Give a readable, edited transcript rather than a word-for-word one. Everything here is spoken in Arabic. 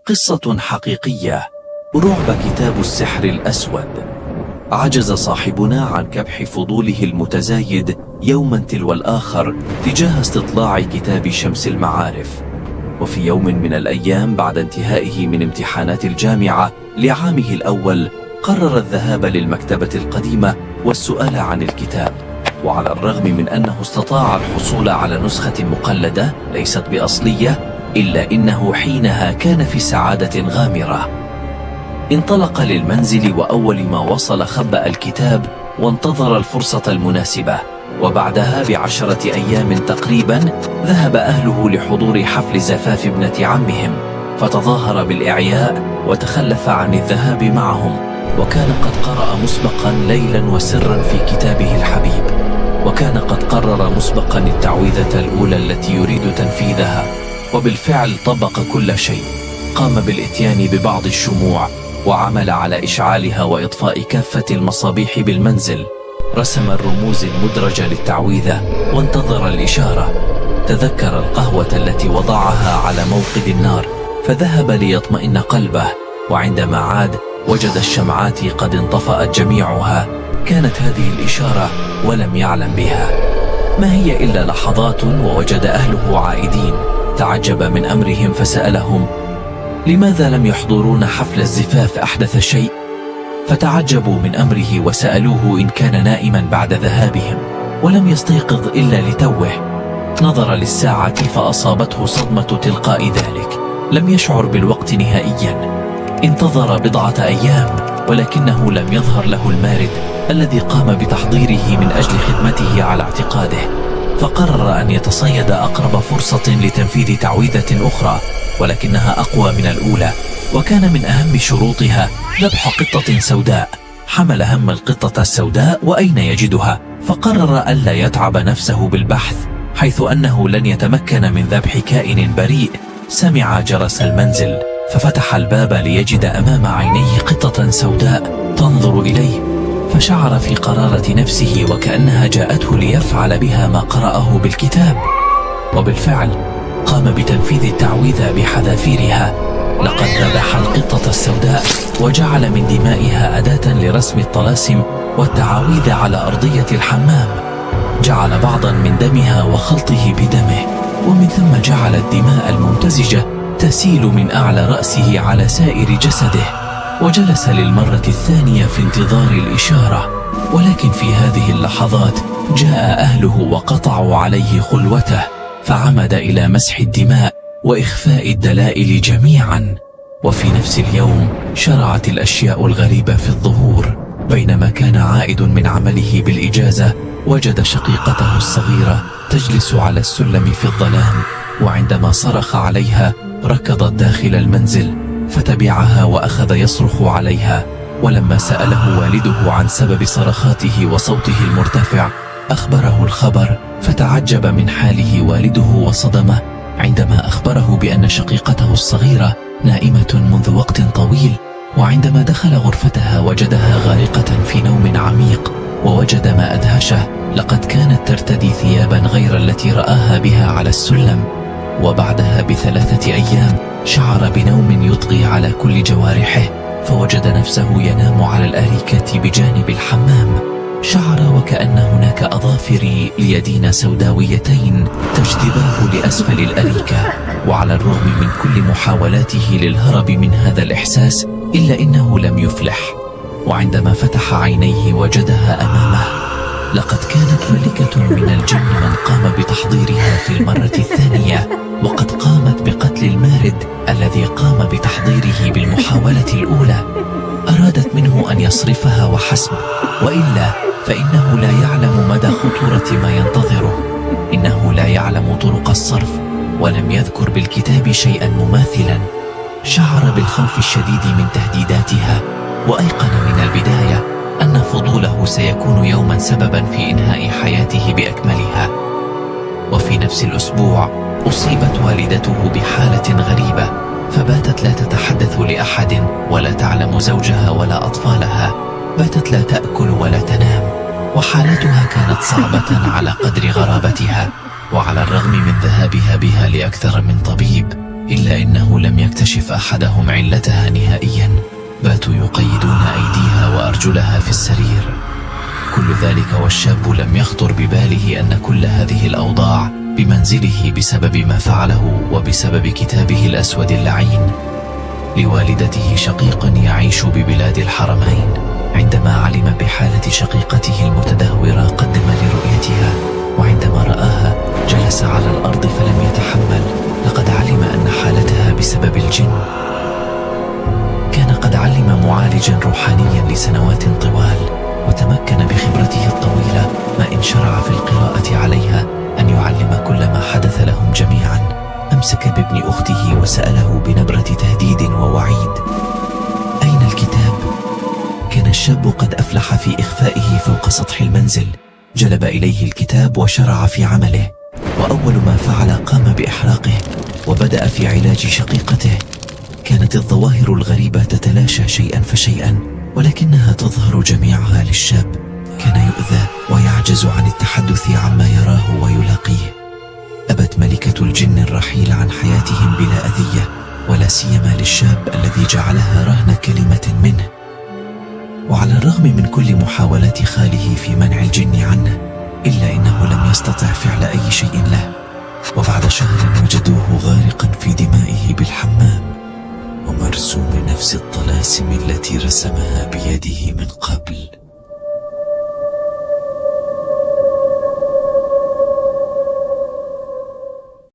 قصة حقيقية. رعب كتاب السحر الأسود. عجز صاحبنا عن كبح فضوله المتزايد يوما تلو الآخر تجاه استطلاع كتاب شمس المعارف. وفي يوم من الأيام بعد انتهائه من امتحانات الجامعة لعامه الأول، قرر الذهاب للمكتبة القديمة والسؤال عن الكتاب. وعلى الرغم من أنه استطاع الحصول على نسخة مقلدة ليست بأصلية، إلا إنه حينها كان في سعادة غامرة. انطلق للمنزل، وأول ما وصل خبأ الكتاب وانتظر الفرصة المناسبة. وبعدها ب10 أيام تقريبا ذهب أهله لحضور حفل زفاف ابنة عمهم، فتظاهر بالإعياء وتخلف عن الذهاب معهم. وكان قد قرأ مسبقا ليلا وسرا في كتابه الحبيب، وكان قد قرر مسبقا التعويذة الأولى التي يريد تنفيذها. وبالفعل طبق كل شيء، قام بالإتيان ببعض الشموع، وعمل على إشعالها وإطفاء كافة المصابيح بالمنزل. رسم الرموز المدرجة للتعويذة وانتظر الإشارة. تذكر القهوة التي وضعها على موقد النار، فذهب ليطمئن قلبه. وعندما عاد وجد الشمعات قد انطفأت جميعها. كانت هذه الإشارة ولم يعلم بها. ما هي إلا لحظات ووجد أهله عائدين. تعجب من أمرهم فسألهم: لماذا لم يحضرون حفل الزفاف أحدث شيء؟ فتعجبوا من أمره وسألوه إن كان نائما بعد ذهابهم ولم يستيقظ إلا لتوه. نظر للساعة فأصابته صدمة تلقاء ذلك، لم يشعر بالوقت نهائيا. انتظر بضعة أيام ولكنه لم يظهر له المارد الذي قام بتحضيره من أجل خدمته على اعتقاده. فقرر أن يتصيد أقرب فرصة لتنفيذ تعويذة أخرى، ولكنها أقوى من الأولى، وكان من أهم شروطها ذبح قطة سوداء. حمل هم القطة السوداء وأين يجدها، فقرر ألا يتعب نفسه بالبحث، حيث أنه لن يتمكن من ذبح كائن بريء. سمع جرس المنزل ففتح الباب ليجد أمام عينيه قطة سوداء تنظر إليه، فشعر في قرارة نفسه وكأنها جاءته ليفعل بها ما قرأه بالكتاب. وبالفعل قام بتنفيذ التعويذة بحذافيرها. لقد ذبح القطة السوداء وجعل من دمائها أداة لرسم الطلاسم والتعاويذ على أرضية الحمام. جعل بعضا من دمها وخلطه بدمه، ومن ثم جعل الدماء الممتزجة تسيل من أعلى رأسه على سائر جسده. وجلس للمرة الثانية في انتظار الإشارة، ولكن في هذه اللحظات جاء أهله وقطعوا عليه خلوته، فعمد إلى مسح الدماء وإخفاء الدلائل جميعا. وفي نفس اليوم شرعت الأشياء الغريبة في الظهور. بينما كان عائد من عمله بالإجازة، وجد شقيقته الصغيرة تجلس على السلم في الظلام، وعندما صرخ عليها ركضت داخل المنزل، فتبعها وأخذ يصرخ عليها. ولما سأله والده عن سبب صرخاته وصوته المرتفع أخبره الخبر، فتعجب من حاله والده وصدمه عندما أخبره بأن شقيقته الصغيرة نائمة منذ وقت طويل. وعندما دخل غرفتها وجدها غارقة في نوم عميق، ووجد ما أدهشه، لقد كانت ترتدي ثيابا غير التي رآها بها على السلم. وبعدها ب3 أيام شعر بنوم يطغي على كل جوارحه، فوجد نفسه ينام على الأريكة بجانب الحمام. شعر وكأن هناك أظافر ليدين سوداويتين تجذباه لأسفل الأريكة. وعلى الرغم من كل محاولاته للهرب من هذا الإحساس، إلا إنه لم يفلح. وعندما فتح عينيه وجدها أمامه. لقد كانت ملكة من الجن من قام بتحضيرها في المرة الثانية، وقد قامت بقتل المارد الذي قام بتحضيره بالمحاولة الأولى. أرادت منه أن يصرفها وحسب، وإلا فإنه لا يعلم مدى خطورة ما ينتظره. إنه لا يعلم طرق الصرف، ولم يذكر بالكتاب شيئا مماثلا. شعر بالخوف الشديد من تهديداتها، وأيقن من البداية أن فضوله سيكون يوما سببا في إنهاء حياته بأكملها. وفي نفس الأسبوع أصيبت والدته بحالة غريبة، فباتت لا تتحدث لأحد، ولا تعلم زوجها ولا أطفالها. باتت لا تأكل ولا تنام، وحالتها كانت صعبة على قدر غرابتها. وعلى الرغم من ذهابها بها لأكثر من طبيب، إلا إنه لم يكتشف أحدهم علتها نهائيا. باتوا يقيدون أيديها وأرجلها في السرير. كل ذلك والشاب لم يخطر بباله أن كل هذه الأوضاع بمنزله بسبب ما فعله وبسبب كتابه الأسود اللعين. لوالدته شقيق يعيش ببلاد الحرمين. عندما علم بحالة شقيقته المتدهورة قدم لرؤيتها، وعندما رآها جلس على الأرض فلم يتحمل. لقد علم أن حالتها بسبب الجن. كان قد علم معالجا روحانيا لسنوات طوال، وتمكن بخبرته الطويلة ما إن شرع في القراءة عليها أن يعلم كل ما حدث لهم جميعا. أمسك بابن أخته وسأله بنبرة تهديد ووعيد: أين الكتاب؟ كان الشاب قد أفلح في إخفائه فوق سطح المنزل. جلب إليه الكتاب وشرع في عمله، وأول ما فعل قام بإحراقه وبدأ في علاج شقيقته. كانت الظواهر الغريبة تتلاشى شيئا فشيئا، ولكنها تظهر جميعها للشاب. كان يؤذى ويعجز عن التحدث عما يراه ويلاقيه. أبت ملكة الجن الرحيل عن حياتهم بلا أذية، ولا سيما للشاب الذي جعلها رهن كلمة منه. وعلى الرغم من كل محاولات خاله في منع الجن عنه، إلا إنه لم يستطع فعل أي شيء له. وبعد شهر وجدوه غارقا في دمائه بالحمام، ومرسوم نفس الطلاسم التي رسمها بيده من قبل.